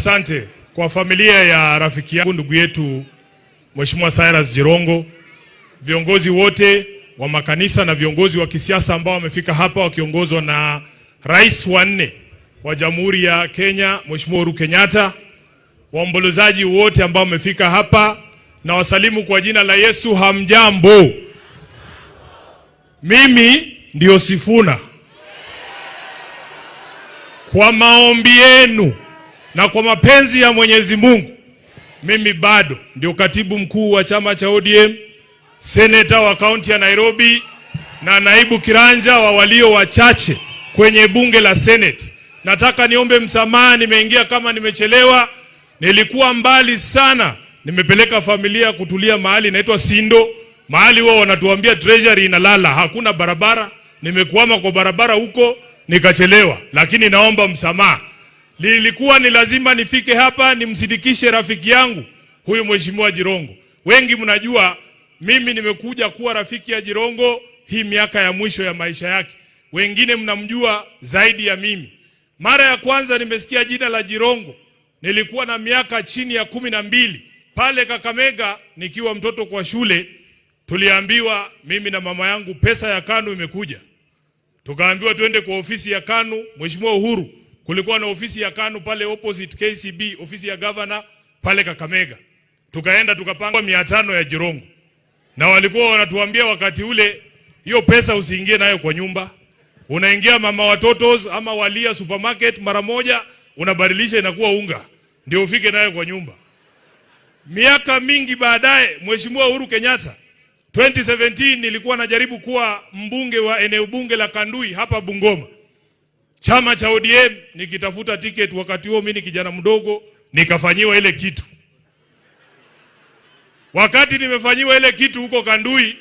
Asante kwa familia ya rafiki yangu ndugu yetu Mheshimiwa Cyrus Jirongo, viongozi wote wa makanisa na viongozi wa kisiasa ambao wamefika hapa wakiongozwa na Rais wa 4 wa Jamhuri ya Kenya Mheshimiwa Uhuru Kenyatta, waombolezaji wote ambao wamefika hapa, na wasalimu kwa jina la Yesu. Hamjambo. Mimi ndio Sifuna. Kwa maombi yenu na kwa mapenzi ya Mwenyezi Mungu, mimi bado ndio katibu mkuu wa chama cha ODM, seneta wa kaunti ya Nairobi na naibu kiranja wa walio wachache kwenye bunge la Senate. Nataka niombe msamaha, nimeingia kama nimechelewa. Nilikuwa mbali sana, nimepeleka familia kutulia mahali inaitwa Sindo, mahali wao wanatuambia treasury inalala, hakuna barabara. Nimekwama kwa barabara huko nikachelewa, lakini naomba msamaha. Lilikuwa ni lazima nifike hapa nimsidikishe rafiki yangu huyu Mheshimiwa Jirongo. Wengi mnajua mimi nimekuja kuwa rafiki ya Jirongo hii miaka ya mwisho ya maisha yake. Wengine mnamjua zaidi ya mimi. Mara ya kwanza nimesikia jina la Jirongo nilikuwa na miaka chini ya 12 pale Kakamega nikiwa mtoto kwa shule. Tuliambiwa mimi na mama yangu pesa ya KANU imekuja. Tukaambiwa twende kwa ofisi ya KANU. Mheshimiwa Uhuru, kulikuwa na ofisi ya KANU pale opposite KCB, ofisi ya governor pale Kakamega. Tukaenda tukapanga 500 ya Jirongo. Na walikuwa wanatuambia wakati ule, hiyo pesa usiingie nayo kwa nyumba. Unaingia mama watoto ama Walia supermarket mara moja, unabadilisha inakuwa unga, ndio ufike nayo kwa nyumba. Miaka mingi baadaye Mheshimiwa Uhuru Kenyatta 2017 nilikuwa najaribu kuwa mbunge wa eneo bunge la Kandui hapa Bungoma. Chama cha ODM nikitafuta ticket, wakati huo mimi kijana mdogo, nikafanyiwa ile kitu. Wakati nimefanyiwa ile kitu huko Kandui,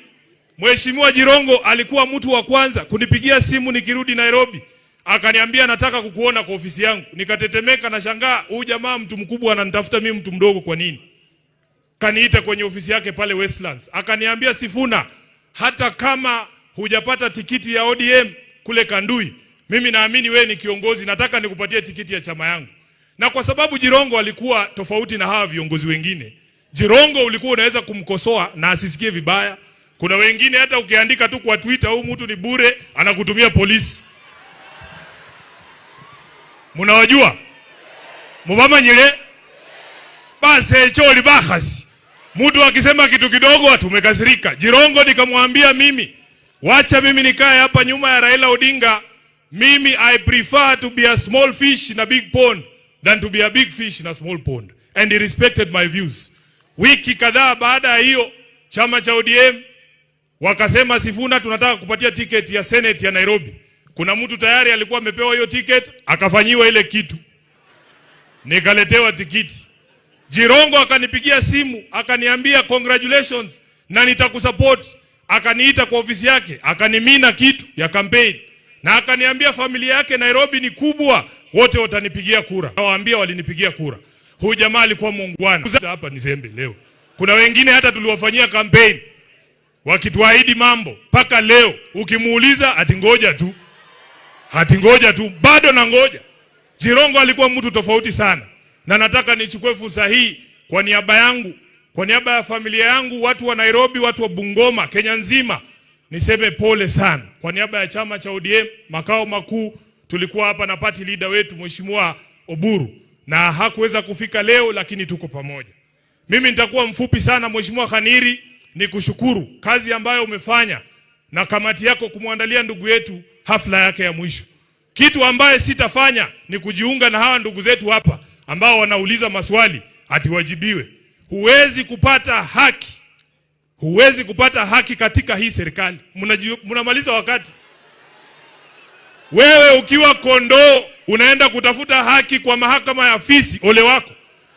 Mheshimiwa Jirongo alikuwa mtu wa kwanza kunipigia simu nikirudi Nairobi. Akaniambia nataka kukuona kwa ofisi yangu. Nikatetemeka na shangaa, huyu jamaa mtu mkubwa ananitafuta mimi mtu mdogo kwa nini? Kaniita kwenye ofisi yake pale Westlands. Akaniambia, Sifuna, hata kama hujapata tikiti ya ODM kule Kandui, mimi naamini wewe ni kiongozi, nataka nikupatie tikiti ya chama yangu. Na kwa sababu Jirongo alikuwa tofauti na hawa viongozi wengine, Jirongo ulikuwa unaweza kumkosoa na asisikie vibaya. Kuna wengine hata ukiandika tu kwa Twitter huyu mtu ni bure, anakutumia polisi. Mnawajua? Mubama nyile? Basi choli bakhasi. Mtu akisema kitu kidogo watu umekasirika. Jirongo nikamwambia mimi, wacha mimi nikae hapa nyuma ya Raila Odinga. Mimi I prefer to be a small fish in a big pond than to be a big fish in a small pond. And he respected my views. Wiki kadhaa baada ya hiyo, chama cha ODM wakasema, Sifuna, tunataka kupatia ticket ya Senate ya Nairobi. Kuna mtu tayari alikuwa amepewa hiyo ticket, akafanyiwa ile kitu. Nikaletewa tikiti. Jirongo akanipigia simu, akaniambia congratulations na nitakusupport. Akaniita kwa ofisi yake, akanimina kitu ya campaign. Na akaniambia familia yake Nairobi ni kubwa, wote watanipigia kura. Nawaambia walinipigia kura. Huyu jamaa alikuwa muungwana. Hapa ni zembe leo. Kuna wengine hata tuliwafanyia campaign wakituahidi mambo, paka leo ukimuuliza ati ngoja tu. Ati ngoja tu, bado na ngoja. Jirongo alikuwa mtu tofauti sana. Na nataka nichukue fursa hii kwa niaba yangu, kwa niaba ya familia yangu, watu wa Nairobi, watu wa Bungoma, Kenya nzima, niseme pole sana. Kwa niaba ya chama cha ODM makao makuu, tulikuwa hapa na party leader wetu Mheshimiwa Oburu, na hakuweza kufika leo, lakini tuko pamoja. Mimi nitakuwa mfupi sana. Mheshimiwa Khaniri, nikushukuru kazi ambayo umefanya na kamati yako kumwandalia ndugu yetu hafla yake ya mwisho. Kitu ambaye sitafanya ni kujiunga na hawa ndugu zetu hapa ambao wanauliza maswali ati wajibiwe. Huwezi kupata haki. Huwezi kupata haki katika hii serikali. Mnamaliza wakati. Wewe ukiwa kondoo unaenda kutafuta haki kwa mahakama ya fisi, ole wako.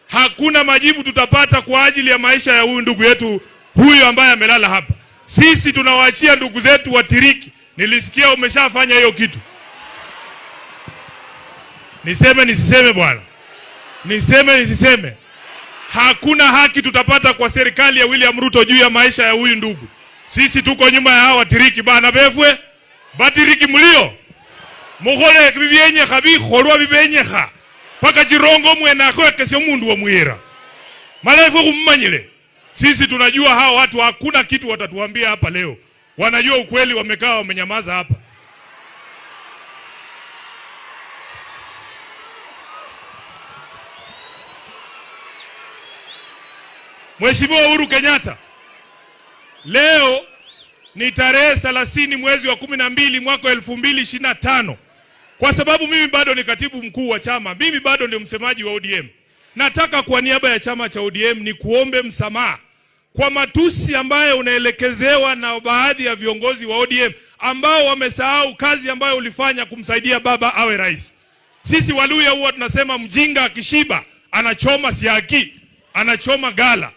Hakuna majibu tutapata kwa ajili ya maisha ya huyu ndugu yetu huyu ambaye amelala hapa. Sisi tunawaachia ndugu zetu watiriki. Nilisikia umeshafanya hiyo kitu. Niseme nisiseme bwana? Niseme nisiseme? Hakuna haki tutapata kwa serikali ya William Ruto juu ya maisha ya huyu ndugu. Sisi tuko nyuma ya hawa watiriki bana befwe. Batiriki mlio. Mugole bibenye khabi khorwa bibenye kha. Paka Jirongo mwena kweke sio mundu wa Mwera. Malaifu kummanyile. Sisi tunajua hao watu hakuna kitu watatuambia hapa leo. Wanajua ukweli, wamekaa wamenyamaza hapa. Mheshimiwa Uhuru Kenyatta, leo ni tarehe 30 mwezi wa 12 mwaka 2025. Kwa sababu mimi bado ni katibu mkuu wa chama, mimi bado ndio msemaji wa ODM. Nataka kwa niaba ya chama cha ODM ni kuombe msamaha kwa matusi ambayo unaelekezewa na baadhi ya viongozi wa ODM ambao wamesahau kazi ambayo ulifanya kumsaidia baba awe rais. Sisi Waluya huwa tunasema mjinga akishiba anachoma siaki, anachoma gala.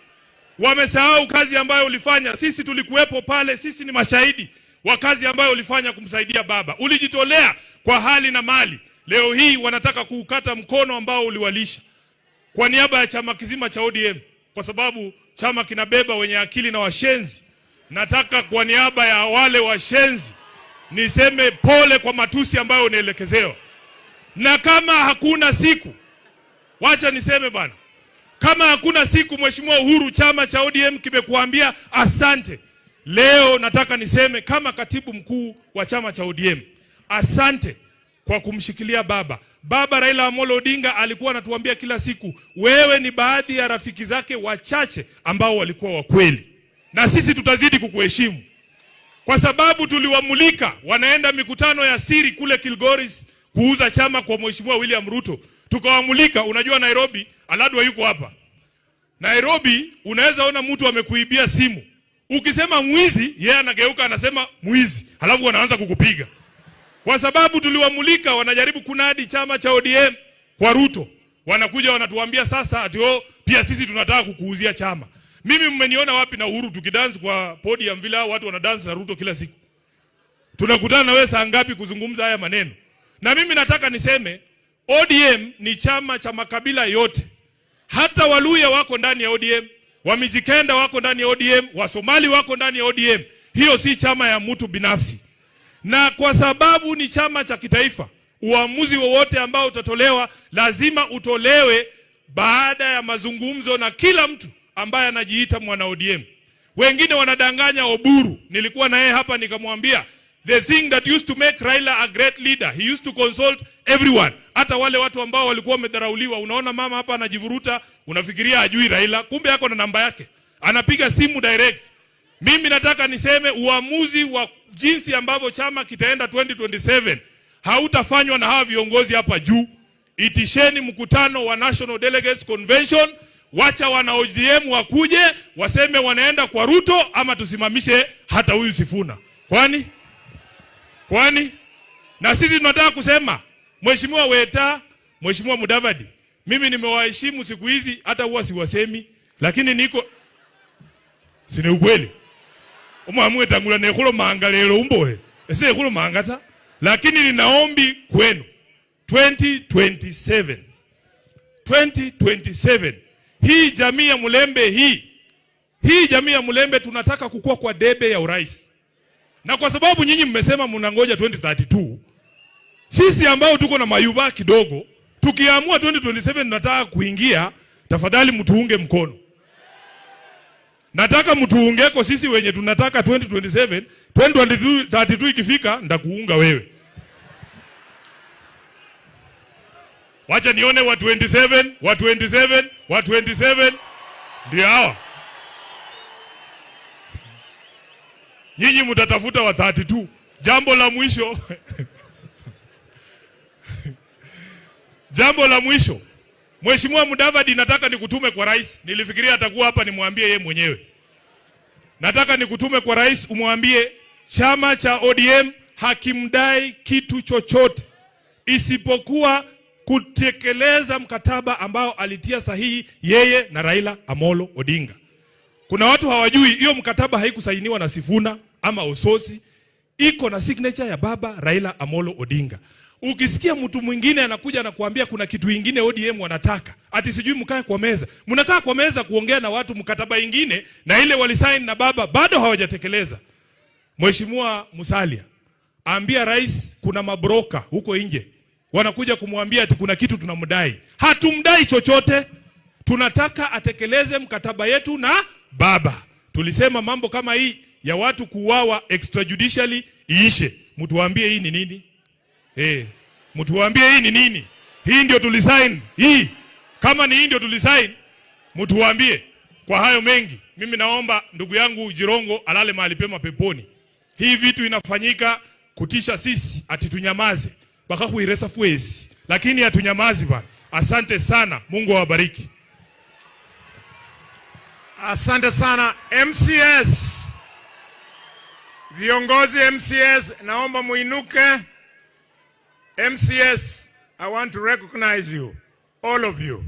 Wamesahau kazi ambayo ulifanya. Sisi tulikuwepo pale, sisi ni mashahidi wa kazi ambayo ulifanya kumsaidia baba. Ulijitolea kwa hali na mali. Leo hii wanataka kuukata mkono ambao uliwalisha. Kwa niaba ya chama kizima cha ODM, kwa sababu chama kinabeba wenye akili na washenzi, nataka kwa niaba ya wale washenzi niseme pole kwa matusi ambayo unaelekezewa. Na kama hakuna siku, wacha niseme bana, kama hakuna siku Mheshimiwa Uhuru, chama cha ODM kimekuambia asante. Leo nataka niseme kama katibu mkuu wa chama cha ODM, asante kwa kumshikilia baba. Baba Raila Amolo Odinga alikuwa anatuambia kila siku, wewe ni baadhi ya rafiki zake wachache ambao walikuwa wa kweli. Na sisi tutazidi kukuheshimu. Kwa sababu tuliwamulika wanaenda mikutano ya siri kule Kilgoris kuuza chama kwa Mheshimiwa William Ruto. Tukawamulika, unajua Nairobi, Aladwa yuko hapa. Nairobi unaweza ona mtu amekuibia simu. Ukisema mwizi, yeye anageuka anasema mwizi. Halafu wanaanza kukupiga. Kwa sababu tuliwamulika wanajaribu kunadi chama cha ODM kwa Ruto. Wanakuja wanatuambia sasa ati pia sisi tunataka kukuuzia chama. Mimi mmeniona wapi na Uhuru tukidance kwa podium vile watu wanadance na Ruto kila siku? Tunakutana na wewe saa ngapi kuzungumza haya maneno? Na mimi nataka niseme ODM ni chama cha makabila yote. Hata Waluya wako ndani ya ODM, Wamijikenda wako ndani ya ODM, Wasomali wako ndani ya ODM. Hiyo si chama ya mtu binafsi. Na kwa sababu ni chama cha kitaifa, uamuzi wowote ambao utatolewa lazima utolewe baada ya mazungumzo na kila mtu ambaye anajiita mwana ODM. Wengine wanadanganya Oburu. Nilikuwa na yeye hapa nikamwambia, the thing that used to make Raila a great leader, he used to consult everyone. Hata wale watu ambao walikuwa wamedharauliwa. Unaona mama hapa anajivuruta, unafikiria hajui Raila, kumbe yako na namba yake. Anapiga simu direct. Mimi nataka niseme uamuzi wa jinsi ambavyo chama kitaenda 2027 hautafanywa na hawa viongozi hapa juu. Itisheni mkutano wa National Delegates Convention, wacha wana ODM wakuje waseme wanaenda kwa Ruto ama tusimamishe hata huyu Sifuna. Kwani na sisi tunataka kusema Mheshimiwa Weta, Mheshimiwa Mudavadi, mimi nimewaheshimu siku hizi hata huwa siwasemi, lakini niko sine ukweli. Omwamwe tangula nekhulo manga lelo umbohe. Ese khulo manga ta. Lakini ninaombi kwenu 2027 hii jamii ya Mulembe hii jamii ya Mulembe tunataka kukua kwa debe ya urais. Na kwa sababu nyinyi mmesema mnangoja 2032, sisi ambao tuko na mayuba kidogo, tukiamua 2027 tunataka kuingia, tafadhali mtuunge mkono. Nataka mtuungeko sisi wenye tunataka 2027, 2032 ikifika ndakuunga wewe. Wacha nione wa 27 ndio hawa. Nyinyi mtatafuta wa 32. Jambo la mwisho. Jambo la mwisho. Mheshimiwa Mudavadi, nataka nikutume kwa rais. Nilifikiria atakuwa hapa nimwambie yeye mwenyewe. Nataka nikutume kwa rais umwambie chama cha ODM hakimdai kitu chochote isipokuwa kutekeleza mkataba ambao alitia sahihi yeye na Raila Amolo Odinga. Kuna watu hawajui hiyo mkataba haikusainiwa na Sifuna ama Ososi, iko na signature ya baba Raila Amolo Odinga. Ukisikia mtu mwingine anakuja na kuambia kuna kitu kingine ODM wanataka, ati sijui mkae kwa meza. Mnakaa kwa meza kuongea na watu mkataba ingine na ile walisaini na baba bado hawajatekeleza. Mheshimiwa Musalia, ambia rais kuna mabroka huko nje wanakuja kumwambia ati kuna kitu tunamdai. Hatumdai chochote. Tunataka atekeleze mkataba yetu na baba. Tulisema mambo kama hii ya watu kuuawa extrajudicially iishe. Mtuambie hii ni nini? Mtuambie hii ni nini? Hii ndio tulisign. Hii kama ni hii ndio tulisign, mtuambie. Kwa hayo mengi, mimi naomba ndugu yangu Jirongo alale mahali pema peponi. Hii vitu inafanyika kutisha sisi, ati tunyamaze. Baka kuiresa fuesi. Lakini hatunyamazi bwana. Asante sana. Mungu awabariki. Asante sana MCS. Viongozi MCS, naomba muinuke. MCS, I want to recognize you, all of you.